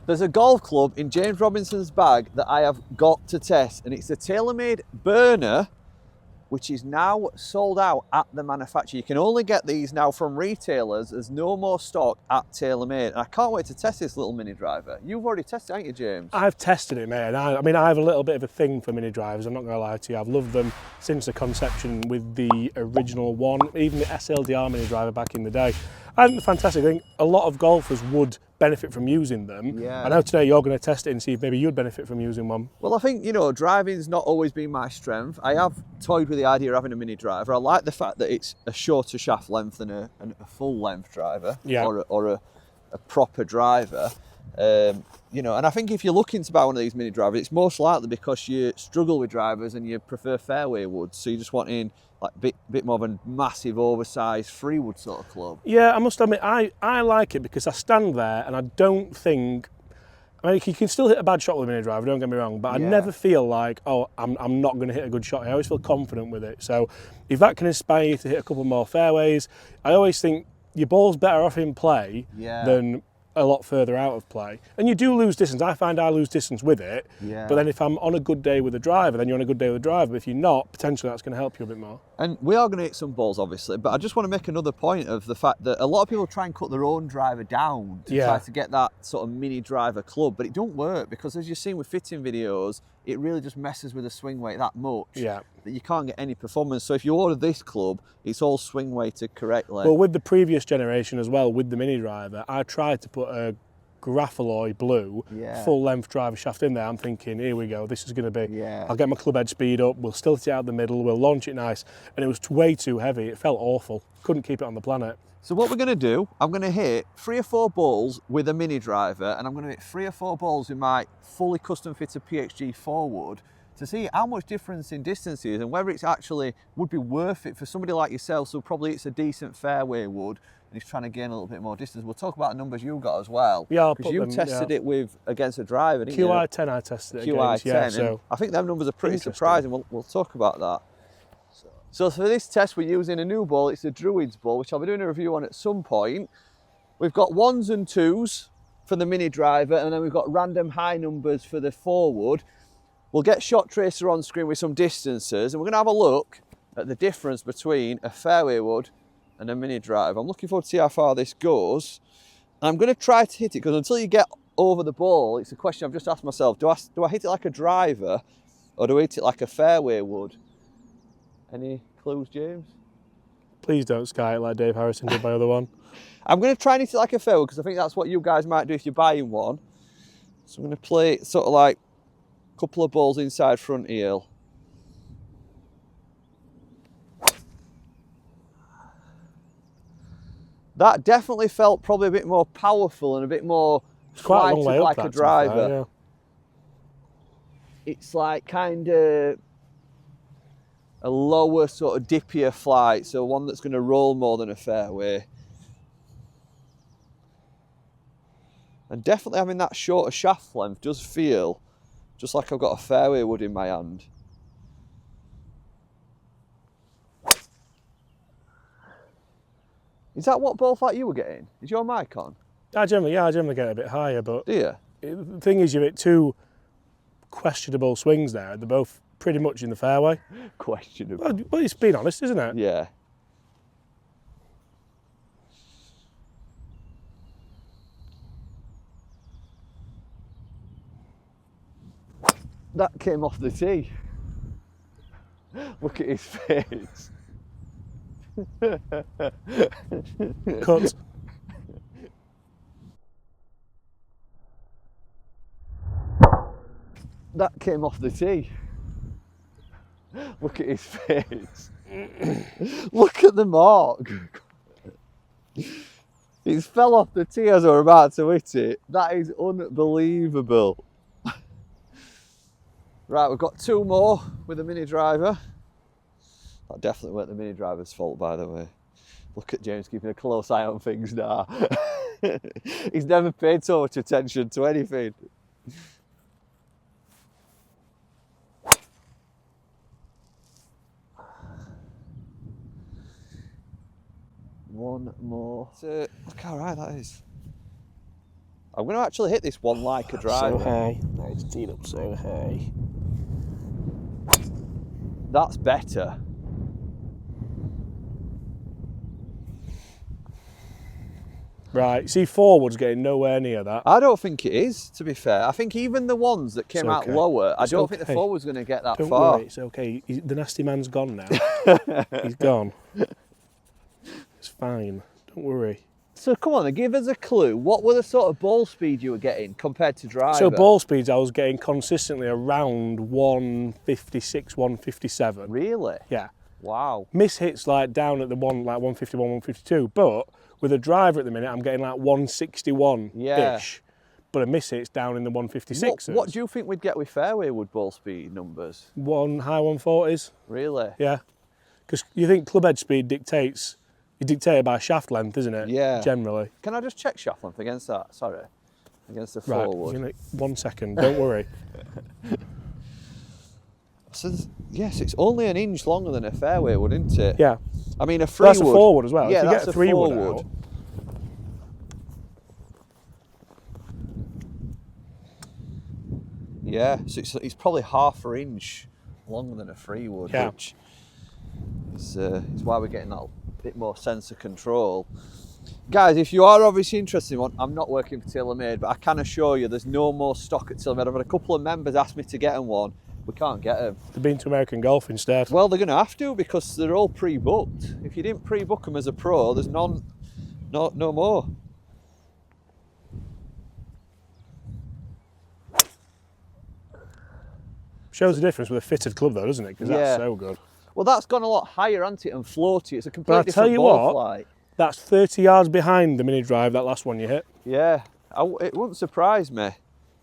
There's a golf club in James Robinson's bag that I have got to test, and it's the Taylormade BRNR, which is now sold out at the manufacturer. You can only get these now from retailers. There's no more stock at Taylormade. And I can't wait to test this little mini driver. You've already tested it, haven't you, James? I've tested it, mate. I mean, I have a little bit of a thing for mini drivers, I'm not going to lie to you. I've loved them since the conception with the original one, even the SLDR mini driver back in the day. I think they're fantastic. I think a lot of golfers would benefit from using them. Yeah. I know today you're going to test it and see if maybe you'd benefit from using one. Well, I think, you know, driving's not always been my strength. I have toyed with the idea of having a mini driver. I like the fact that it's a shorter shaft length than a full length driver, yeah, or a proper driver. You know, and I think if you're looking to buy one of these mini drivers, it's most likely because you struggle with drivers and you prefer fairway wood, so you just want in like bit more of a massive oversized free wood sort of club. Yeah, I must admit, I like it because I stand there and I don't think, I mean, you can still hit a bad shot with a mini driver, don't get me wrong, but I never feel like, oh, I'm not going to hit a good shot. I always feel confident with it. So if that can inspire you to hit a couple more fairways, I always think your ball's better off in play than a lot further out of play. And you do lose distance. I find I lose distance with it. Yeah. But then if I'm on a good day with a driver, then you're on a good day with a driver. But if you're not, potentially that's going to help you a bit more. And we are going to hit some balls, obviously, but I just want to make another point of the fact that a lot of people try and cut their own driver down to try to get that sort of mini driver club, but it don't work because, as you've seen with fitting videos, it really just messes with the swing weight that much that you can't get any performance. So if you order this club, it's all swing weighted correctly. Well, with the previous generation as well, with the mini driver, I tried to put a Graphaloy blue full length driver shaft in there. I'm thinking, here we go, this is going to be, I'll get my club head speed up, we'll stilt it out the middle, we'll launch it nice, and it was way too heavy. It felt awful, couldn't keep it on the planet. So what we're going to do, I'm going to hit 3 or 4 balls with a mini driver, and I'm going to hit 3 or 4 balls with my fully custom fitted PXG forward to see how much difference in distance is and whether it's actually would be worth it for somebody like yourself. So probably it's a decent fairway wood and he's trying to gain a little bit more distance. We'll talk about the numbers you got as well. Yeah, because you tested it with against a driver, didn't QI10 I tested it against, QI10, so I think them numbers are pretty surprising. We'll talk about that. So for this test, we're using a new ball. It's a Druids ball, which I'll be doing a review on at some point. We've got 1s and 2s for the mini driver, and then we've got random high numbers for the forward. We'll get Shot Tracer on screen with some distances, and we're going to have a look at the difference between a fairway wood and a mini driver. I'm looking forward to see how far this goes. And I'm going to try to hit it, because until you get over the ball, it's a question I've just asked myself. Do I hit it like a driver, or do I hit it like a fairway wood? Any clues, James? Please don't sky it like Dave Harrison did my other one. I'm going to try and hit it like a fairway, because I think that's what you guys might do if you're buying one. So I'm going to play it sort of like a couple of balls inside front heel. That definitely felt probably a bit more powerful and a bit more quite a long way up, like a driver. Fair, It's like kind of a lower sort of dippier flight, so one that's going to roll more than a fairway. And definitely having that shorter shaft length does feel just like I've got a fairway wood in my hand. Is that what ball flight you were getting? Is your mic on? I generally get a bit higher, but do you? The thing is, you hit 2 questionable swings there. They're both pretty much in the fairway. Questionable. Well, it's being honest, isn't it? Yeah. That came off the tee. Look at his face. Cut. That came off the tee. Look at his face. Look at the mark. It's fell off the tee as I was about to hit it. That is unbelievable. Right, we've got 2 more with a mini driver. That definitely weren't the mini driver's fault, by the way. Look at James keeping a close eye on things now. He's never paid so much attention to anything. One more. Look how right that is. I'm going to actually hit this one like a driver. So high. No, it's teed up so high. That's better. Right, see, forward's getting nowhere near that. I don't think it is, to be fair. I think even the ones that came out lower, I don't think the forward's going to get that Don't far. worry, it's okay. The nasty man's gone now. He's gone. It's fine. Don't worry. So come on, then, give us a clue. What were the sort of ball speed you were getting compared to driver? So ball speeds, I was getting consistently around 156, 157. Really? Yeah. Wow. Miss hits like down at the one, like 151, 152, but with a driver at the minute, I'm getting like 161-ish. Yeah. But a miss hit's down in the 156s. What do you think we'd get with fairway wood ball speed numbers? High 140s. Really? Yeah. Because you think club head speed dictates, it's dictated by shaft length, isn't it? Yeah. Generally. Can I just check shaft length against that? Sorry. Against the Right. forward. 1 second, don't worry. So yes, it's only an inch longer than a fairway wood, isn't it? Yeah. I mean, a free That's wood. a forward as well. Yeah, if you that's get a 3 wood forward. out, yeah, so it's probably half an inch longer than a free wood, yeah. which is why we're getting that bit more sense of control. Guys, if you are obviously interested in one, I'm not working for Taylormade, but I can assure you there's no more stock at Taylormade. I've had a couple of members ask me to get them one. We can't get them. They've been to American Golf instead. Well, they're going to have to because they're all pre-booked. If you didn't pre-book them as a pro, there's no more. Shows the difference with a fitted club though, doesn't it? Because that's so good. Well, that's gone a lot higher, hasn't it, and floaty. It's a completely But I'll tell different you ball what, flight. That's 30 yards behind the mini drive, that last one you hit. Yeah, it wouldn't surprise me.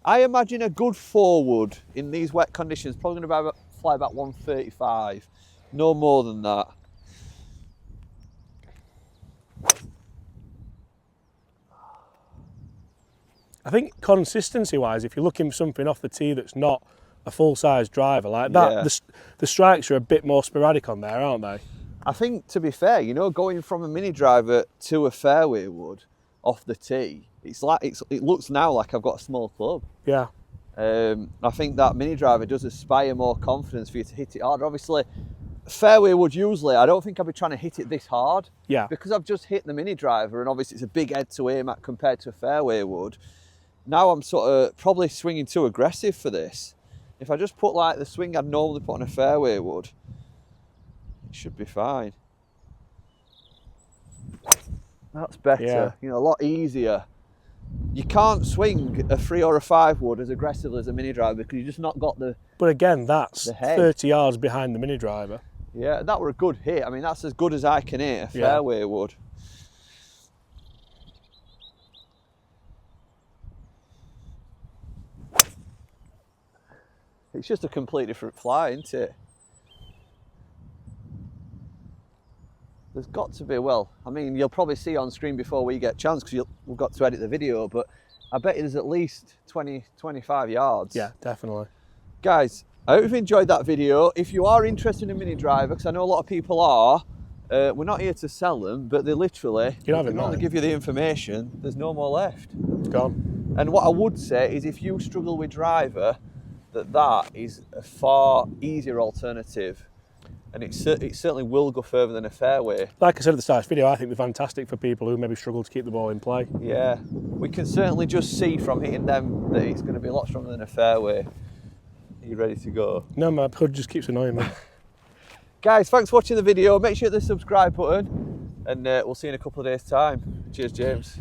I imagine a good forward in these wet conditions probably going to fly about 135, no more than that. I think consistency-wise, if you're looking for something off the tee that's not a full-size driver like that, Yeah. the strikes are a bit more sporadic on there, aren't they? I think, to be fair, you know, going from a mini driver to a fairway wood off the tee, it looks now like I've got a small club. Yeah. I think that mini driver does aspire more confidence for you to hit it harder. Obviously, fairway wood usually, I don't think I'd be trying to hit it this hard. Yeah. Because I've just hit the mini driver and obviously it's a big head to aim at compared to a fairway wood. Now I'm sort of probably swinging too aggressive for this. If I just put like the swing I'd normally put on a fairway wood, it should be fine. That's better, Yeah. you know, a lot easier. You can't swing a 3 or a 5 wood as aggressively as a mini driver because you've just not got the... But again, that's The head. 30 yards behind the mini driver. Yeah, that were a good hit. I mean, that's as good as I can hit a fairway wood. It's just a completely different fly, isn't it? There's got to be, well, I mean, you'll probably see on screen before we get a chance because we've got to edit the video, but I bet you there's at least 20, 25 yards. Yeah, definitely. Guys, I hope you've enjoyed that video. If you are interested in a mini driver, because I know a lot of people are, we're not here to sell them, but they literally, You have we it, can only mate. give you the information, there's no more left. It's gone. And what I would say is if you struggle with driver, that is a far easier alternative. And it certainly will go further than a fairway. Like I said at the start of this video, I think they're fantastic for people who maybe struggle to keep the ball in play. Yeah, we can certainly just see from hitting them that it's going to be a lot stronger than a fairway. Are you ready to go? No, my hood just keeps annoying me. Guys, thanks for watching the video. Make sure you hit the subscribe button and we'll see you in a couple of days' time. Cheers, James.